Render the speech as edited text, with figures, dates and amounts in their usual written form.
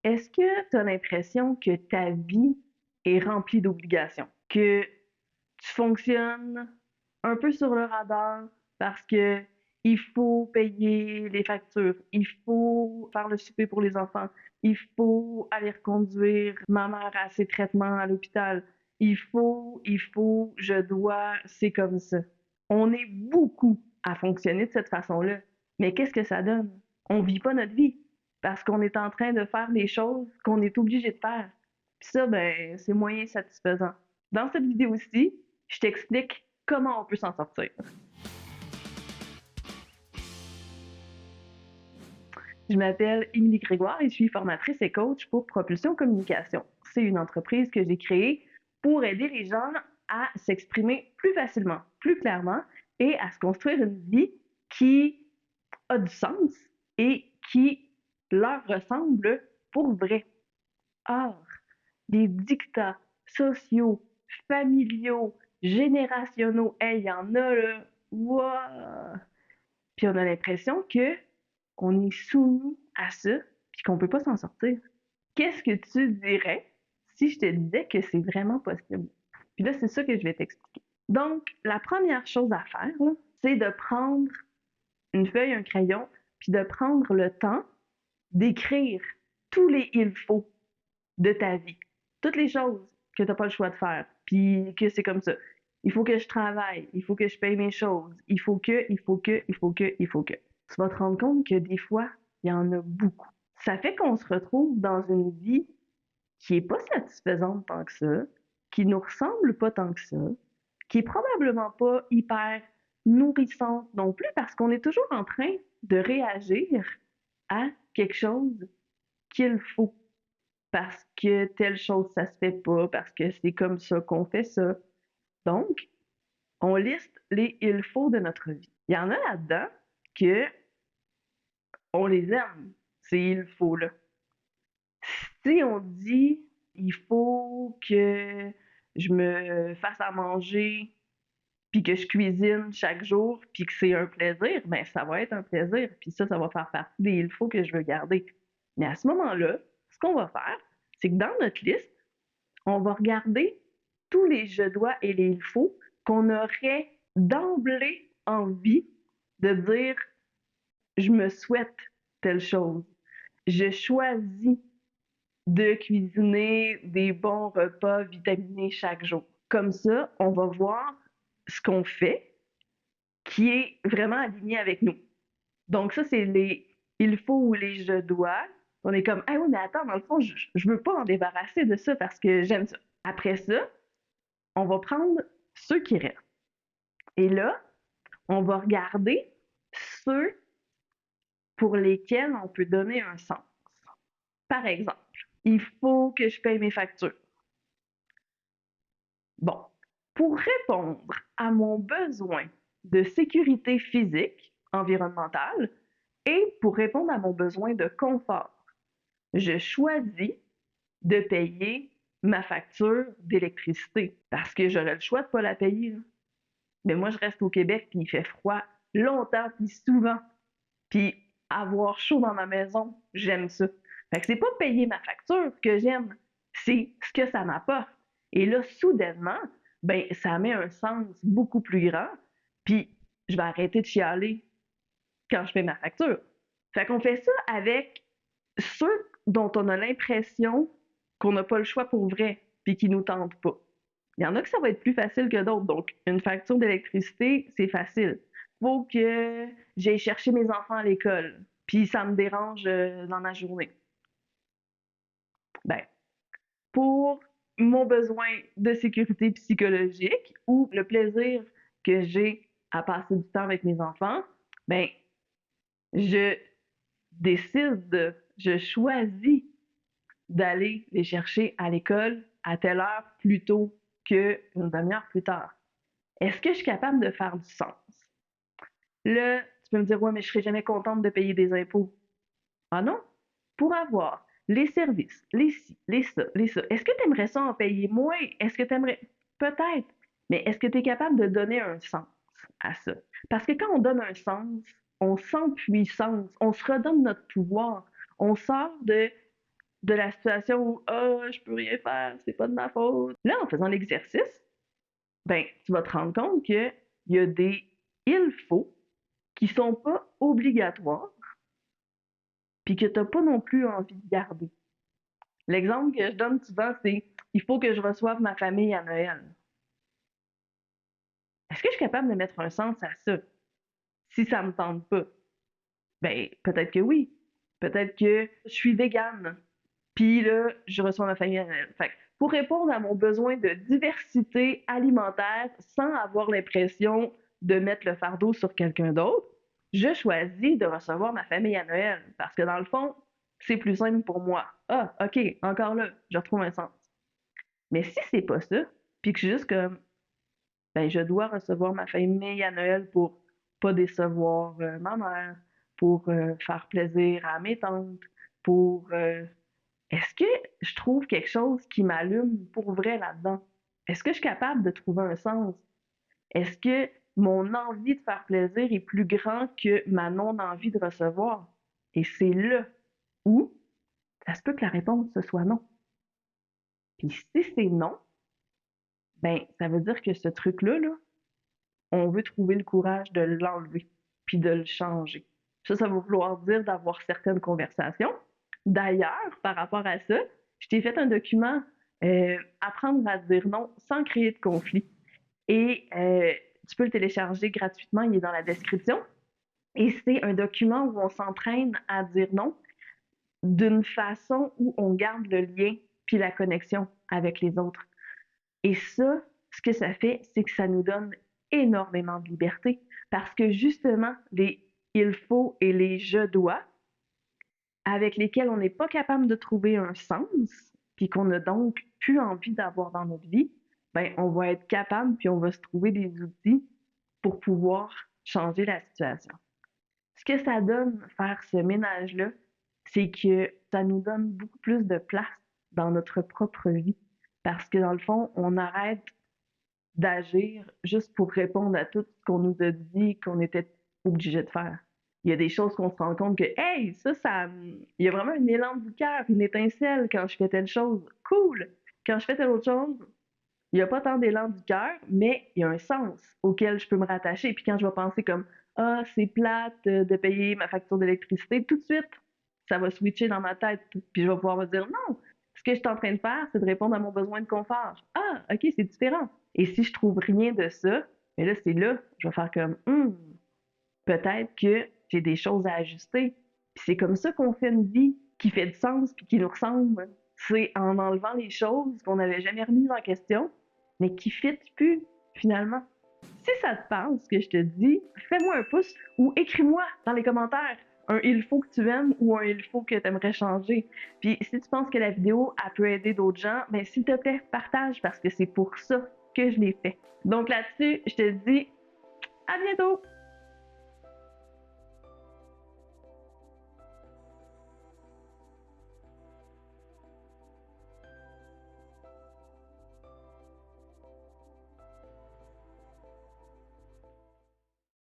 Est-ce que tu as l'impression que ta vie est remplie d'obligations? Que tu fonctionnes un peu sur le radar parce que il faut payer les factures, il faut faire le souper pour les enfants, il faut aller reconduire ma mère à ses traitements à l'hôpital, je dois, c'est comme ça. On est beaucoup à fonctionner de cette façon-là. Mais qu'est-ce que ça donne? On vit pas notre vie parce qu'on est en train de faire des choses qu'on est obligé de faire. Puis ça, ben, c'est moyen satisfaisant. Dans cette vidéo-ci, je t'explique comment on peut s'en sortir. Je m'appelle Émilie Grégoire et je suis formatrice et coach pour Propulsion Communication. C'est une entreprise que j'ai créée pour aider les gens à s'exprimer plus facilement, plus clairement et à se construire une vie qui a du sens et qui leur ressemble pour vrai. Or, des dictats sociaux, familiaux, générationnels, hey, il y en a là, wow! Puis on a l'impression que on est soumis à ça, puis qu'on peut pas s'en sortir. Qu'est-ce que tu dirais si je te disais que c'est vraiment possible? Puis là, c'est ça que je vais t'expliquer. Donc, la première chose à faire, là, c'est de prendre une feuille, un crayon, puis de prendre le temps d'écrire tous les il faut de ta vie. Toutes les choses que tu n'as pas le choix de faire, puis que c'est comme ça. Il faut que je travaille, il faut que je paye mes choses, il faut que. Tu vas te rendre compte que des fois, il y en a beaucoup. Ça fait qu'on se retrouve dans une vie qui est pas satisfaisante tant que ça, qui nous ressemble pas tant que ça, qui est probablement pas hyper nourrissante non plus parce qu'on est toujours en train de réagir à quelque chose qu'il faut parce que telle chose, ça se fait pas, parce que c'est comme ça qu'on fait ça. Donc, on liste les il faut de notre vie. Il y en a là-dedans que on les aime, ces il faut là. Si on dit il faut que je me fasse à manger puis que je cuisine chaque jour puis que c'est un plaisir, ben ça va être un plaisir puis ça va faire partie des il faut que je veux garder. Mais à ce moment-là, ce qu'on va faire, c'est que dans notre liste, on va regarder tous les je dois et les il faut qu'on aurait d'emblée envie de dire je me souhaite telle chose. Je choisis de cuisiner des bons repas vitaminés chaque jour. Comme ça, on va voir ce qu'on fait qui est vraiment aligné avec nous. Donc ça, c'est les il faut ou les je dois. On est comme, ah oui, mais attends, dans le fond, je veux pas en débarrasser de ça parce que j'aime ça. Après ça, on va prendre ceux qui restent. Et là, on va regarder ceux pour lesquels on peut donner un sens. Par exemple, il faut que je paye mes factures. Bon, pour répondre à mon besoin de sécurité physique, environnementale, et pour répondre à mon besoin de confort, je choisis de payer ma facture d'électricité parce que j'aurais le choix de ne pas la payer. Mais moi, je reste au Québec, puis il fait froid longtemps, puis souvent. Puis avoir chaud dans ma maison, j'aime ça. Fait que c'est pas payer ma facture que j'aime, c'est ce que ça m'apporte. Et là, soudainement, ben, ça met un sens beaucoup plus grand, puis je vais arrêter de chialer quand je paie ma facture. Fait qu'on fait ça avec ceux dont on a l'impression qu'on n'a pas le choix pour vrai, puis qui nous tentent pas. Il y en a que ça va être plus facile que d'autres. Donc, une facture d'électricité, c'est facile. Faut que j'aille chercher mes enfants à l'école, puis ça me dérange dans ma journée. Ben, pour mon besoin de sécurité psychologique ou le plaisir que j'ai à passer du temps avec mes enfants, ben, je décide, je choisis d'aller les chercher à l'école à telle heure plutôt qu'une demi-heure plus tard. Est-ce que je suis capable de faire du sens? Là, tu peux me dire, ouais, mais je serai jamais contente de payer des impôts. Ah non? Pour avoir les services, les ci, les ça, les ça, est-ce que tu aimerais ça en payer moins? Est-ce que tu aimerais. Peut-être. Mais est-ce que tu es capable de donner un sens à ça? Parce que quand on donne un sens, on sent puissance, on se redonne notre pouvoir, on sort de de la situation où je peux rien faire, c'est pas de ma faute. Là, en faisant l'exercice, ben, tu vas te rendre compte qu'il y a des il faut qui sont pas obligatoires, puis que t'as pas non plus envie de garder. L'exemple que je donne souvent, c'est il faut que je reçoive ma famille à Noël. Est-ce que je suis capable de mettre un sens à ça? Si ça me tente pas, ben peut-être que oui. Peut-être que je suis végane, puis là, je reçois ma famille à Noël. Fait que pour répondre à mon besoin de diversité alimentaire sans avoir l'impression de mettre le fardeau sur quelqu'un d'autre, je choisis de recevoir ma famille à Noël parce que dans le fond, c'est plus simple pour moi. Ah, ok, encore là, je retrouve un sens. Mais si c'est pas ça, puis que je suis juste comme, ben je dois recevoir ma famille à Noël pour pas décevoir ma mère, pour faire plaisir à mes tantes, pour est-ce que je trouve quelque chose qui m'allume pour vrai là-dedans? Est-ce que je suis capable de trouver un sens? Est-ce que mon envie de faire plaisir est plus grand que ma non-envie de recevoir? Et c'est là où ça se peut que la réponse ce soit non. Puis si c'est non, ben ça veut dire que ce truc-là, là, on veut trouver le courage de l'enlever puis de le changer. Ça va vouloir dire d'avoir certaines conversations. D'ailleurs, par rapport à ça, je t'ai fait un document apprendre à dire non sans créer de conflit. Et tu peux le télécharger gratuitement, il est dans la description. Et c'est un document où on s'entraîne à dire non d'une façon où on garde le lien puis la connexion avec les autres. Et ça, ce que ça fait, c'est que ça nous donne énormément de liberté parce que justement, les il faut et les je dois, avec lesquels on n'est pas capable de trouver un sens, puis qu'on a donc plus envie d'avoir dans notre vie, ben on va être capable, puis on va se trouver des outils pour pouvoir changer la situation. Ce que ça donne faire ce ménage-là, c'est que ça nous donne beaucoup plus de place dans notre propre vie. Parce que dans le fond, on arrête d'agir juste pour répondre à tout ce qu'on nous a dit qu'on était obligé de faire. Il y a des choses qu'on se rend compte que, hey, il y a vraiment un élan du cœur, une étincelle quand je fais telle chose. Cool! Quand je fais telle autre chose, il n'y a pas tant d'élan du cœur, mais il y a un sens auquel je peux me rattacher. Puis quand je vais penser comme, c'est plate de payer ma facture d'électricité, tout de suite, ça va switcher dans ma tête. Puis je vais pouvoir me dire, non, ce que je suis en train de faire, c'est de répondre à mon besoin de confort. Ah, ok, c'est différent. Et si je trouve rien de ça, mais là, c'est là, je vais faire comme, peut-être que j'ai des choses à ajuster. Puis c'est comme ça qu'on fait une vie qui fait du sens puis qui nous ressemble. C'est en enlevant les choses qu'on n'avait jamais remises en question, mais qui ne fit plus, finalement. Si ça te parle, ce que je te dis, fais-moi un pouce ou écris-moi dans les commentaires un il faut que tu aimes ou un il faut que tu aimerais changer. Puis si tu penses que la vidéo elle peut aider d'autres gens, ben s'il te plaît, partage parce que c'est pour ça que je l'ai fait. Donc là-dessus, je te dis à bientôt!